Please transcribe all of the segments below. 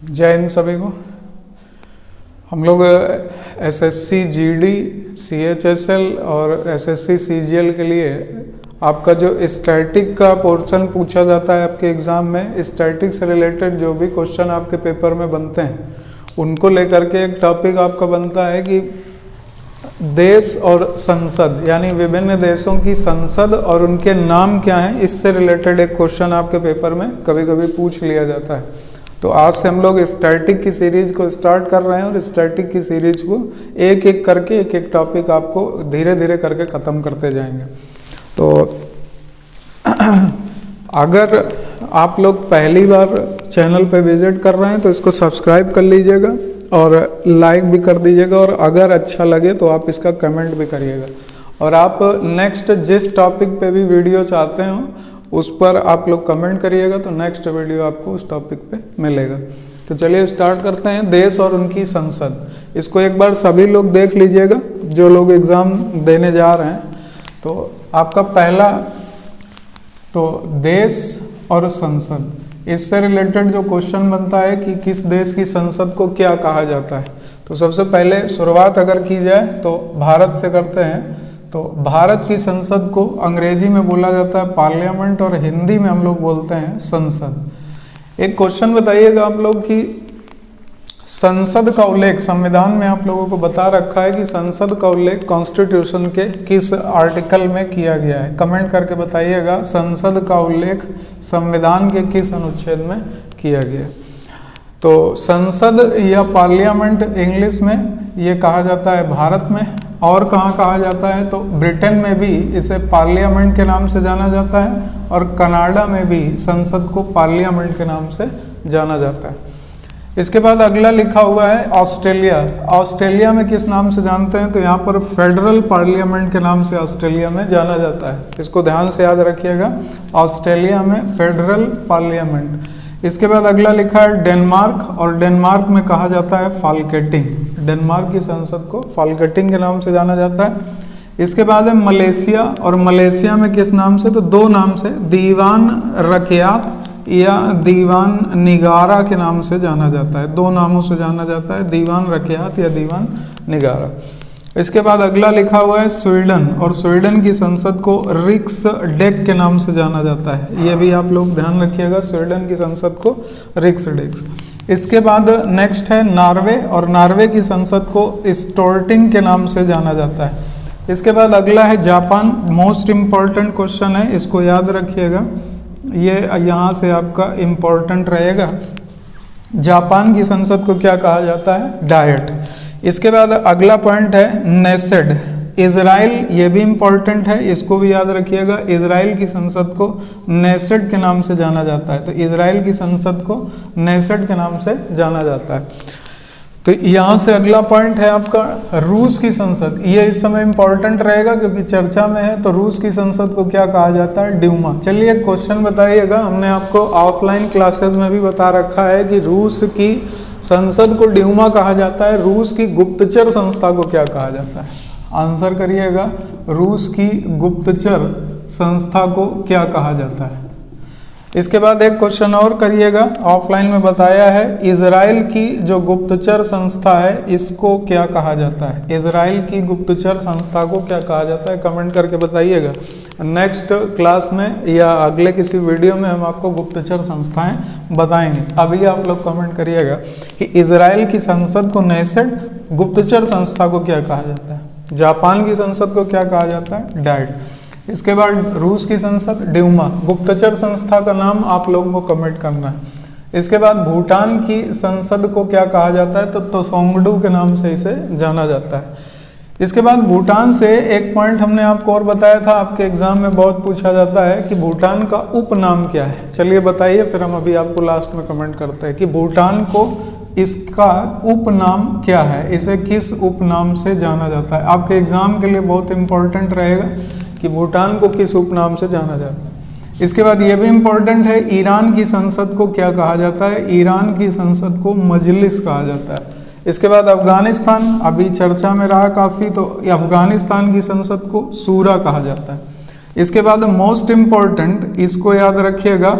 जय हिंद सभी को। हम लोग एसएससी जीडी, सीएचएसएल और एसएससी सीजीएल के लिए आपका जो स्टैटिक का पोर्शन पूछा जाता है आपके एग्ज़ाम में, स्टैटिक से रिलेटेड जो भी क्वेश्चन आपके पेपर में बनते हैं उनको लेकर के एक टॉपिक आपका बनता है कि देश और संसद, यानी विभिन्न देशों की संसद और उनके नाम क्या हैं, इससे रिलेटेड एक क्वेश्चन आपके पेपर में कभी कभी पूछ लिया जाता है। तो आज से हम लोग स्टैटिक की सीरीज को स्टार्ट कर रहे हैं और स्टैटिक की सीरीज को एक एक करके एक एक टॉपिक आपको धीरे धीरे करके ख़त्म करते जाएंगे। तो अगर आप लोग पहली बार चैनल पे विजिट कर रहे हैं तो इसको सब्सक्राइब कर लीजिएगा और लाइक भी कर दीजिएगा, और अगर अच्छा लगे तो आप इसका कमेंट भी करिएगा। और आप नेक्स्ट जिस टॉपिक पे भी वीडियो चाहते हो उस पर आप लोग कमेंट करिएगा तो नेक्स्ट वीडियो आपको उस टॉपिक पे मिलेगा। तो चलिए स्टार्ट करते हैं। देश और उनकी संसद, इसको एक बार सभी लोग देख लीजिएगा जो लोग एग्ज़ाम देने जा रहे हैं। तो आपका पहला तो देश और संसद, इससे रिलेटेड जो क्वेश्चन बनता है कि किस देश की संसद को क्या कहा जाता है। तो सबसे पहले शुरुआत अगर की जाए तो भारत से करते हैं। तो भारत की संसद को अंग्रेजी में बोला जाता है पार्लियामेंट और हिंदी में हम लोग बोलते हैं संसद। एक क्वेश्चन बताइएगा आप लोग कि संसद का उल्लेख संविधान में आप लोगों को बता रखा है कि संसद का उल्लेख कॉन्स्टिट्यूशन के किस आर्टिकल में किया गया है। कमेंट करके बताइएगा संसद का उल्लेख संविधान के किस अनुच्छेद में किया गया है। तो संसद या पार्लियामेंट इंग्लिश में ये कहा जाता है भारत में, और कहाँ कहा जाता है तो ब्रिटेन में भी इसे पार्लियामेंट के नाम से जाना जाता है, और कनाडा में भी संसद को पार्लियामेंट के नाम से जाना जाता है। इसके बाद अगला लिखा हुआ है ऑस्ट्रेलिया। ऑस्ट्रेलिया में किस नाम से जानते हैं तो यहाँ पर फेडरल पार्लियामेंट के नाम से ऑस्ट्रेलिया में जाना जाता है। इसको ध्यान से याद रखिएगा, ऑस्ट्रेलिया में फेडरल पार्लियामेंट। इसके बाद अगला लिखा है डेनमार्क, और डेनमार्क में कहा जाता है फाल्केटिंग। डेनमार्क की संसद को फाल्केटिंग के नाम से जाना जाता है। इसके बाद है मलेशिया, और मलेशिया में किस नाम से तो दो नाम से, दीवान रकियात या दीवान निगारा के नाम से जाना जाता है। दो नामों से जाना जाता है, दीवान रकियात या दीवान निगारा। इसके बाद अगला लिखा हुआ है स्वीडन, और स्वीडन की संसद को रिक्सडेग के नाम से जाना जाता है। ये भी आप लोग ध्यान रखिएगा, स्वीडन की संसद को रिक्सडेग। इसके बाद नेक्स्ट है नॉर्वे, और नॉर्वे की संसद को स्टोर्टिंग के नाम से जाना जाता है। इसके बाद अगला है जापान। मोस्ट इम्पॉर्टेंट क्वेश्चन है, इसको याद रखिएगा, ये यहाँ से आपका इम्पोर्टेंट रहेगा। जापान की संसद को क्या कहा जाता है, डायट। इसके बाद अगला पॉइंट है नेसेड। इजराइल, ये भी इम्पोर्टेंट है, इसको भी याद रखिएगा। इजराइल की संसद को नेसेड के नाम से जाना जाता है। तो इजराइल की संसद को नेसेड के नाम से जाना जाता है। तो यहाँ से अगला पॉइंट है आपका रूस की संसद। ये इस समय इम्पोर्टेंट रहेगा क्योंकि चर्चा में है। तो रूस की संसद को क्या कहा जाता है, ड्यूमा। चलिए एक क्वेश्चन बताइएगा, हमने आपको ऑफलाइन क्लासेस में भी बता रखा है कि रूस की संसद को ड्यूमा कहा जाता है। रूस की गुप्तचर संस्था को क्या कहा जाता है, आंसर करिएगा। रूस की गुप्तचर संस्था को क्या कहा जाता है। इसके बाद एक क्वेश्चन और करिएगा, ऑफलाइन में बताया है इजराइल की जो गुप्तचर संस्था है इसको क्या कहा जाता है। इजराइल की गुप्तचर संस्था को क्या कहा जाता है, कमेंट करके बताइएगा। नेक्स्ट क्लास में या अगले किसी वीडियो में हम आपको गुप्तचर संस्थाएं बताएंगे। अभी आप लोग कमेंट करिएगा कि इजराइल की संसद को नेसेड, गुप्तचर संस्था को क्या कहा जाता है। जापान की संसद को क्या कहा जाता है, डाइट। इसके बाद रूस की संसद ड्यूमा। गुप्तचर संस्था का नाम आप लोगों को कमेंट करना है। इसके बाद भूटान की संसद को क्या कहा जाता है तो त्सोंगडू के नाम से इसे जाना जाता है। इसके बाद भूटान से एक पॉइंट हमने आपको और बताया था, आपके एग्जाम में बहुत पूछा जाता है कि भूटान का उपनाम क्या है। चलिए बताइए, फिर हम अभी आपको लास्ट में कमेंट करते हैं कि भूटान को इसका उपनाम क्या है, इसे किस उपनाम से जाना जाता है। आपके एग्जाम के लिए बहुत इंपॉर्टेंट रहेगा कि भूटान को किस उपनाम से जाना जाता है। इसके बाद ये भी इम्पोर्टेंट है, ईरान की संसद को क्या कहा जाता है। ईरान की संसद को मजलिस कहा जाता है। इसके बाद अफगानिस्तान अभी चर्चा में रहा काफ़ी, तो अफगानिस्तान की संसद को सूरा कहा जाता है। इसके बाद मोस्ट इम्पॉर्टेंट, इसको याद रखिएगा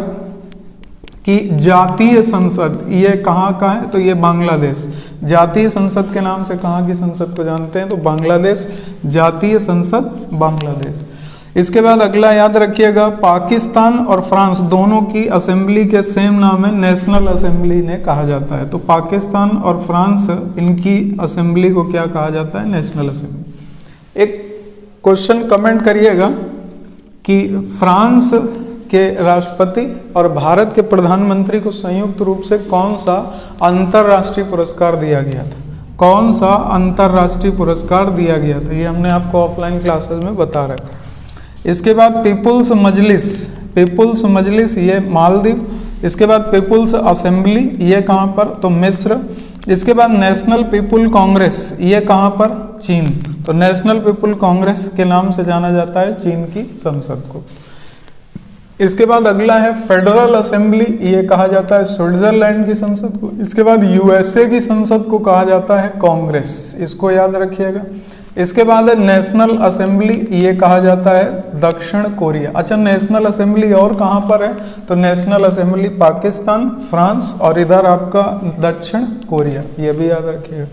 कि जातीय संसद ये कहाँ का है, तो ये बांग्लादेश। जातीय संसद के नाम से कहाँ की संसद को जानते हैं, तो बांग्लादेश, जातीय संसद बांग्लादेश। इसके बाद अगला याद रखिएगा, पाकिस्तान और फ्रांस दोनों की असेंबली के सेम नाम है, नेशनल असेंबली ने कहा जाता है। तो पाकिस्तान और फ्रांस इनकी असेंबली को क्या कहा जाता है, नेशनल असेंबली। एक क्वेश्चन कमेंट करिएगा कि फ्रांस के राष्ट्रपति और भारत के प्रधानमंत्री को संयुक्त रूप से कौन सा अंतर्राष्ट्रीय पुरस्कार दिया गया था, कौन सा अंतर्राष्ट्रीय पुरस्कार दिया गया था, ये हमने आपको ऑफलाइन क्लासेस में बता रहे थे। इसके बाद पीपुल्स मजलिस, पीपुल्स मजलिस ये मालदीव। इसके बाद पीपुल्स असेंबली ये कहाँ पर, तो मिस्र। इसके बाद नेशनल पीपुल कांग्रेस ये कहाँ पर, चीन। तो नेशनल पीपुल कांग्रेस के नाम से जाना जाता है चीन की संसद को। इसके बाद अगला है फेडरल असेंबली, ये कहा जाता है स्विट्जरलैंड की संसद को। इसके बाद यूएसए की संसद को कहा जाता है कांग्रेस, इसको याद रखिएगा। इसके बाद है नेशनल असेंबली, ये कहा जाता है दक्षिण कोरिया। अच्छा, नेशनल असेंबली और कहाँ पर है, तो नेशनल असेंबली पाकिस्तान, फ्रांस और इधर आपका दक्षिण कोरिया, ये भी याद रखिएगा।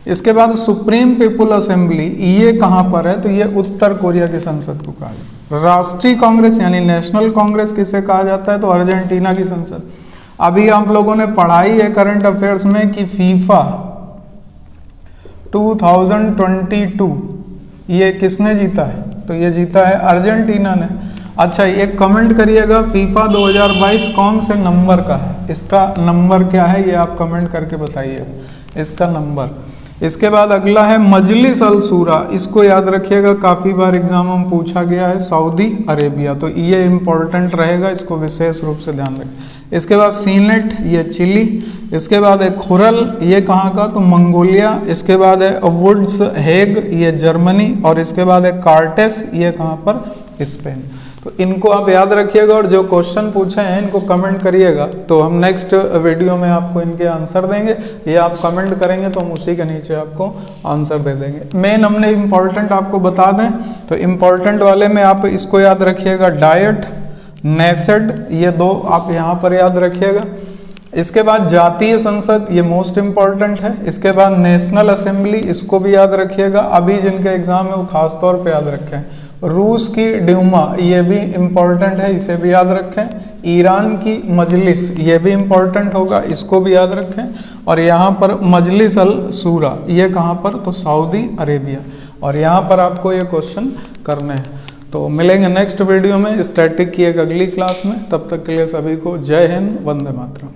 इसके बाद सुप्रीम पीपुल असेंबली ये कहाँ पर है, तो ये उत्तर कोरिया की संसद को कहा जाता है। राष्ट्रीय कांग्रेस यानी नेशनल कांग्रेस किसे कहा जाता है, तो अर्जेंटीना की संसद। अभी आप लोगों ने पढ़ाई है करंट अफेयर्स में कि फीफा 2022 ये किसने जीता है, तो ये जीता है अर्जेंटीना ने। अच्छा, एक कमेंट करिएगा, फीफा 2022 कौन से नंबर का है, इसका नंबर क्या है, ये आप कमेंट करके बताइए इसका नंबर। इसके बाद अगला है मजलिस अल शूरा, इसको याद रखिएगा, काफ़ी बार एग्जाम में पूछा गया है, सऊदी अरेबिया। तो ये इंपॉर्टेंट रहेगा, इसको विशेष रूप से ध्यान रखें। इसके बाद सीनेट ये चिली। इसके बाद है खुरल, ये कहाँ का, तो मंगोलिया। इसके बाद है वुड्स हेग, ये जर्मनी। और इसके बाद है कार्टेस, ये कहाँ पर, स्पेन। तो इनको आप याद रखिएगा और जो क्वेश्चन पूछे हैं इनको कमेंट करिएगा, तो हम नेक्स्ट वीडियो में आपको इनके आंसर देंगे। ये आप कमेंट करेंगे तो हम उसी के नीचे आपको आंसर दे देंगे। मेन हमने इम्पोर्टेंट आपको बता दें, तो इम्पोर्टेंट वाले में आप इसको याद रखिएगा, डाइट, नेसेड, ये दो आप यहाँ पर याद रखिएगा। इसके बाद जातीय संसद, ये मोस्ट इम्पॉर्टेंट है। इसके बाद नेशनल असेंबली, इसको भी याद रखिएगा, अभी जिनके एग्जाम है वो खास तौर पे याद रखें। रूस की ड्यूमा, ये भी इम्पॉर्टेंट है, इसे भी याद रखें। ईरान की मजलिस, ये भी इम्पॉर्टेंट होगा, इसको भी याद रखें। और यहाँ पर मजलिस अल शूरा, ये कहाँ पर, तो सऊदी अरेबिया। और यहाँ पर आपको ये क्वेश्चन करने हैं। तो मिलेंगे नेक्स्ट वीडियो में स्टैटिक की एक अगली क्लास में, तब तक के लिए सभी को जय हिंद, वंदे मातरम।